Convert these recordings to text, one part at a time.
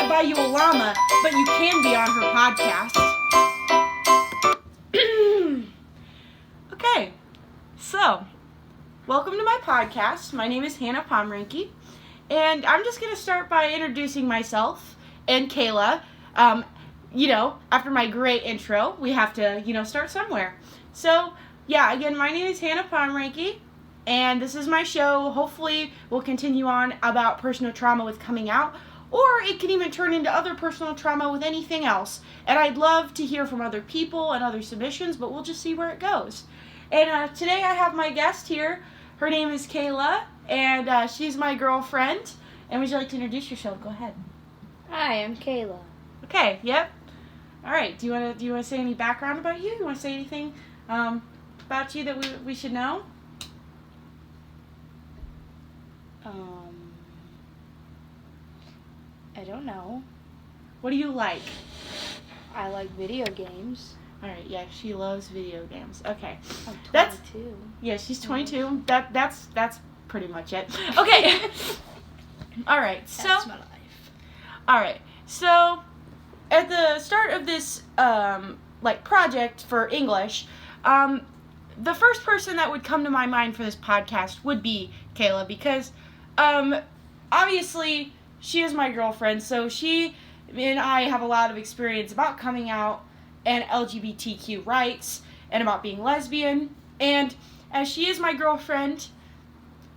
can't buy you a llama, but you can be on her podcast. Okay, so welcome to my podcast. My name is Hannah Pomrenke, and I'm just going to start by introducing myself and Kayla. After my great intro, we have to, start somewhere. So, yeah, again, my name is Hannah Pomrenke, and this is my show. Hopefully, we'll continue on about personal trauma with coming out, or it can even turn into other personal trauma with anything else. And I'd love to hear from other people and other submissions, but we'll just see where it goes. And today I have my guest here. Her name is Kayla, and she's my girlfriend. And would you like to introduce yourself? Go ahead. Hi, I'm Kayla. Okay, yep. All right, do you want to say any background about you? You want to say anything about you that we should know? I don't know. What do you like? I like video games. All right, yeah, she loves video games. Okay. I'm 22. Yeah, she's 22. That's pretty much it. Okay. All right. So That's my life. All right. So at the start of this project for English, the first person that would come to my mind for this podcast would be Kayla, because obviously she is my girlfriend, so she and I have a lot of experience about coming out and LGBTQ rights and about being lesbian. And as she is my girlfriend,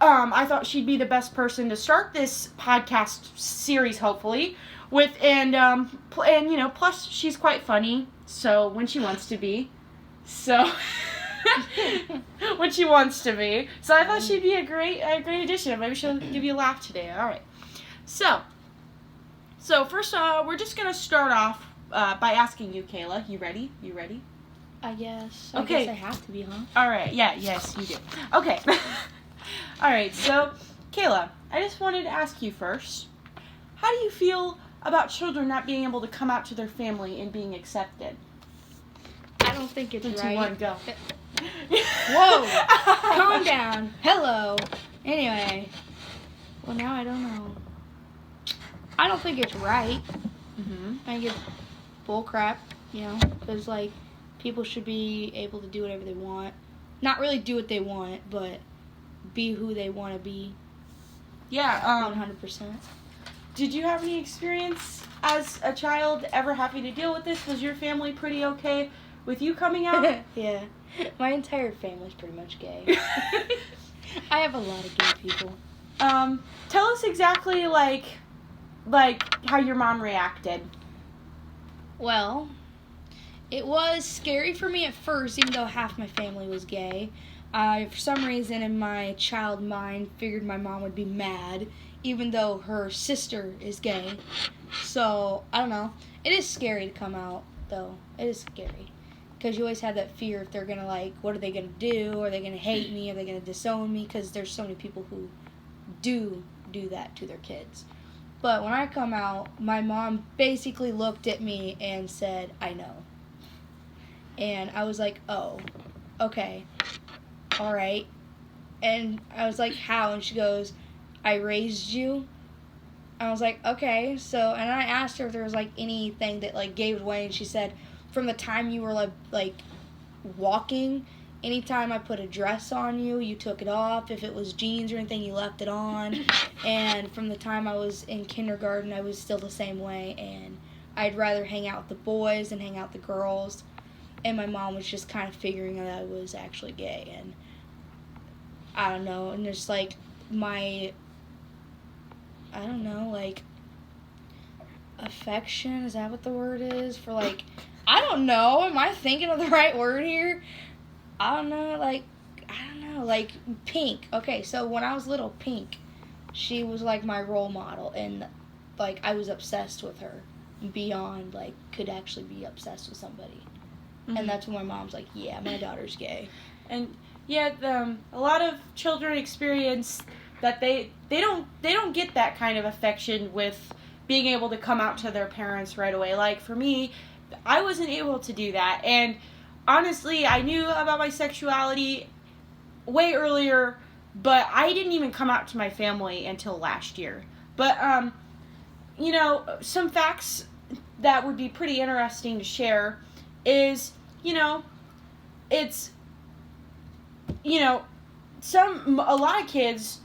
I thought she'd be the best person to start this podcast series, hopefully, with. And plus she's quite funny, so when she wants to be. So when she wants to be. So I thought she'd be a great addition. Maybe she'll give you a laugh today. All right. So first, we're just gonna start off by asking you, Kayla. You ready? I guess. Okay. I guess I have to be, huh? All right. Yeah. Yes, you do. Okay. All right. So, Kayla, I just wanted to ask you first. How do you feel about children not being able to come out to their family and being accepted? I don't think it's 3, 2, right. 1, go. Whoa! Calm down. Hello. Anyway. Well, now I don't know. I don't think it's right. Mm-hmm. I think it's bullcrap, because, people should be able to do whatever they want. Not really do what they want, but be who they want to be. Yeah. 100%. Did you have any experience as a child ever having to deal with this? Was your family pretty okay with you coming out? Yeah. My entire family's pretty much gay. I have a lot of gay people. Tell us exactly, like how your mom reacted. Well, it was scary for me at first, even though half my family was gay. I, for some reason, in my child mind, figured my mom would be mad, even though her sister is gay. So, I don't know. It is scary to come out, though. It is scary. Because you always have that fear if they're going to, what are they going to do? Are they going to hate me? Are they going to disown me? Because there's so many people who do that to their kids. But when I come out, my mom basically looked at me and said, I know. And I was like, oh, okay, all right. And I was like, how? And she goes, I raised you. I was like, okay. So, and I asked her if there was, anything that, gave it away. And she said, from the time you were, walking, anytime I put a dress on you, you took it off. If it was jeans or anything, you left it on. And from the time I was in kindergarten, I was still the same way. And I'd rather hang out with the boys than hang out with the girls. And my mom was just kind of figuring that I was actually gay. And I don't know. And just, affection, is that what the word is? For, I don't know. Am I thinking of the right word here? I don't know, Pink. Okay, so when I was little, Pink, she was, my role model, and, I was obsessed with her beyond, could actually be obsessed with somebody. Mm-hmm. And that's when my mom's like, yeah, my daughter's gay. And, yeah, a lot of children experience that they don't get that kind of affection with being able to come out to their parents right away. Like, for me, I wasn't able to do that, and honestly, I knew about my sexuality way earlier, but I didn't even come out to my family until last year. But, some facts that would be pretty interesting to share is, it's, a lot of kids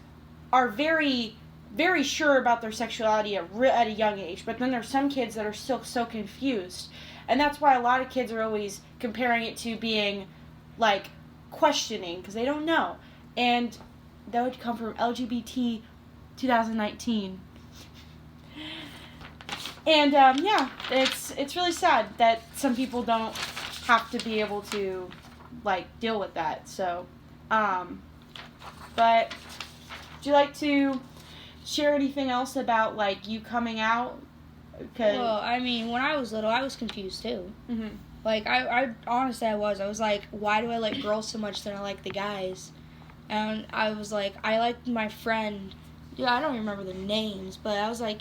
are very, very sure about their sexuality at a young age, but then there's some kids that are still so confused. And that's why a lot of kids are always comparing it to being, like, questioning, because they don't know. And that would come from LGBT 2019. And, it's really sad that some people don't have to be able to, like, deal with that. So, but would you like to share anything else about, like, you coming out? Well, I mean, when I was little, I was confused, too. Mm-hmm. Like, I honestly, I was like, why do I like girls so much than I like the guys? And I was like, I liked my friend, I don't remember the names, but I was like,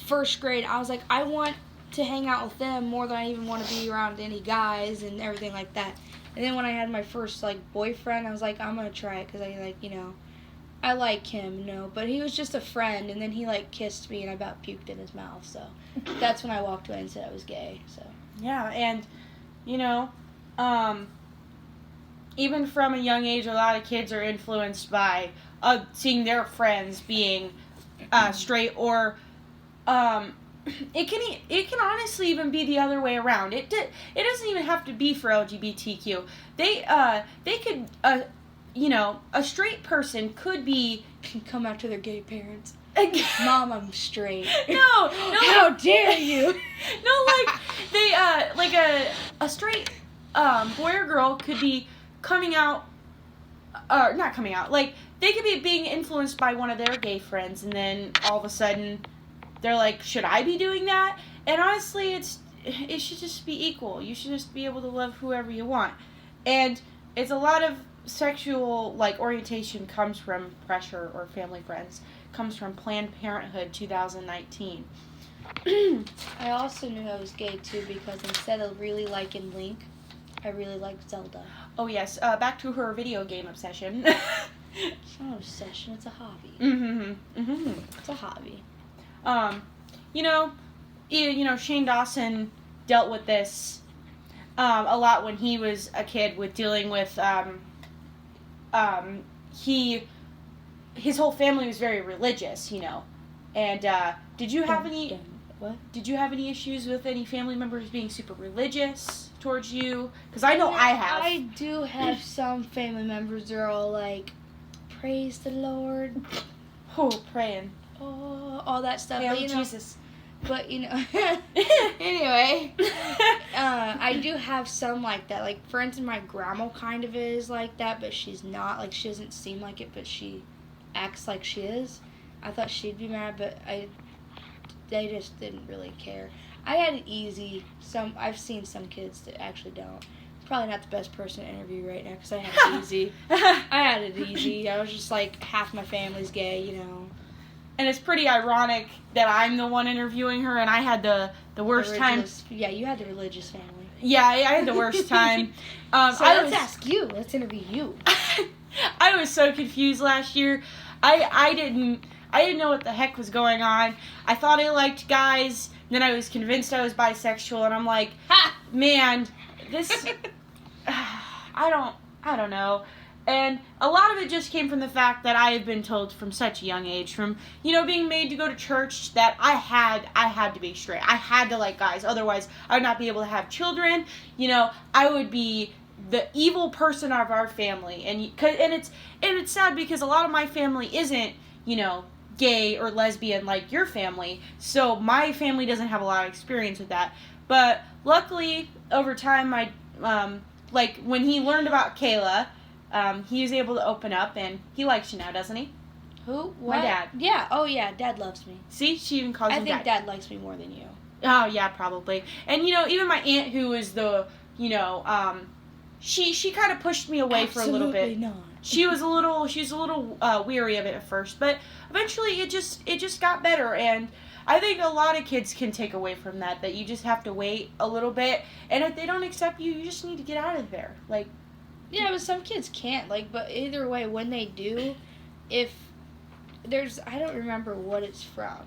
first grade, I was like, I want to hang out with them more than I even want to be around any guys and everything like that. And then when I had my first, like, boyfriend, I was like, I'm going to try it because I, like, I like him, but he was just a friend, and then he, like, kissed me and I about puked in his mouth, so that's when I walked away and said I was gay, so. Yeah, and, even from a young age, a lot of kids are influenced by seeing their friends being straight, or it can honestly even be the other way around. It doesn't even have to be for LGBTQ. They could a straight person could be come out to their gay parents. Mom, I'm straight. No, how dare you? No, like they a straight boy or girl could be coming out, or not coming out. Like, they could be being influenced by one of their gay friends, and then all of a sudden they're like, should I be doing that? And honestly, it should just be equal. You should just be able to love whoever you want. And it's a lot of sexual, like, orientation comes from pressure, or family friends, comes from Planned Parenthood 2019. I also knew I was gay too because instead of really liking Link, I really liked Zelda. Oh yes, back to her video game obsession. It's not an obsession, it's a hobby. It's a hobby. Shane Dawson dealt with this a lot when he was a kid, with dealing with his whole family was very religious, and did you have any issues with any family members being super religious towards you? Because I know I have. I do have some family members that are all like, praise the Lord. Oh, praying. Oh, all that stuff. Hail But, Jesus. But, anyway, I do have some like that. Like, for instance, my grandma kind of is like that, but she's not. Like, she doesn't seem like it, but she acts like she is. I thought she'd be mad, but they just didn't really care. I had it easy. I've seen some kids that actually don't. Probably not the best person to interview right now because I had it easy. I had it easy. I was just like, half my family's gay, And it's pretty ironic that I'm the one interviewing her, and I had the worst time. Yeah, you had the religious family. Yeah, I had the worst time. Let's ask you. Let's interview you. I was so confused last year. I didn't know what the heck was going on. I thought I liked guys, then I was convinced I was bisexual, and I'm like, man, this I don't know. And a lot of it just came from the fact that I have been told from such a young age, from, being made to go to church, that I had to be straight. I had to like guys. Otherwise, I would not be able to have children. I would be the evil person of our family. And it's sad because a lot of my family isn't, gay or lesbian like your family. So my family doesn't have a lot of experience with that. But luckily, over time, like when he learned about Kayla, he was able to open up, and he likes you now, doesn't he? Who? What? My dad. Yeah. Oh, yeah. Dad loves me. See? She even calls him Dad. I think Dad likes me more than you. Oh, yeah, probably. And, even my aunt, who is the, she kind of pushed me away for a little bit. Absolutely not. She was a little weary of it at first, but eventually it just got better, and I think a lot of kids can take away from that you just have to wait a little bit, and if they don't accept you, you just need to get out of there. Like, yeah, but some kids can't. Like, but either way, when they do, if there's, I don't remember what it's from,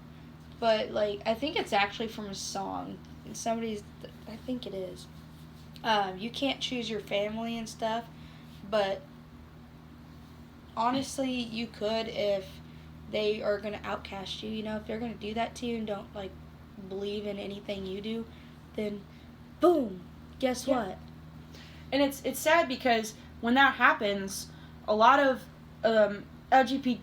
but like I think it's actually from a song. I think it is. You can't choose your family and stuff, but honestly, you could if they are gonna outcast you. You know, if they're gonna do that to you and don't like believe in anything you do, then boom, guess what? And it's sad because when that happens, a lot of LGBTQ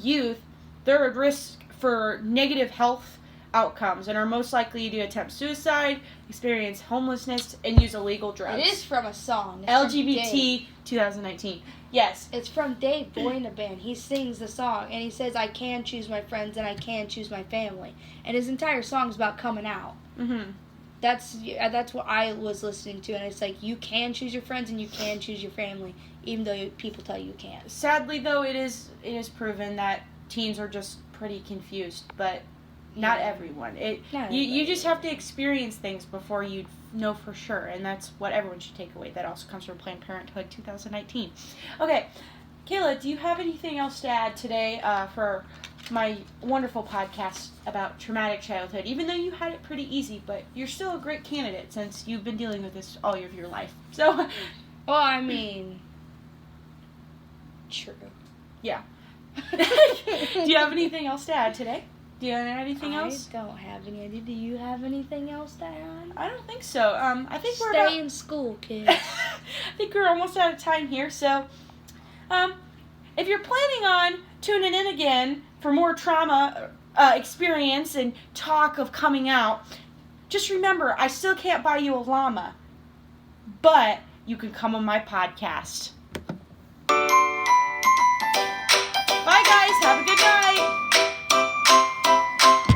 youth, they're at risk for negative health outcomes and are most likely to attempt suicide, experience homelessness, and use illegal drugs. It is from a song. It's LGBT 2019. Yes. It's from Dave Boy in the band. He sings the song, and he says, I can choose my friends and I can choose my family. And his entire song is about coming out. Mm-hmm. That's what I was listening to, and it's like, you can choose your friends and you can choose your family, even though people tell you can't. Sadly, though, it is proven that teens are just pretty confused, but not everyone. You just have to experience things before you know for sure, and that's what everyone should take away. That also comes from Planned Parenthood 2019. Okay, Kayla, do you have anything else to add today for my wonderful podcast about traumatic childhood? Even though you had it pretty easy, but you're still a great candidate since you've been dealing with this all of your life. So, well, I mean, true. Yeah. Do you have anything else to add today? Do you have anything else? I don't have any. Do you have anything else to add? I don't think so. I think we're Stay in school, kids. I think we're almost out of time here. So, if you're planning on tuning in again for more trauma experience and talk of coming out, just remember, I still can't buy you a llama, but you can come on my podcast.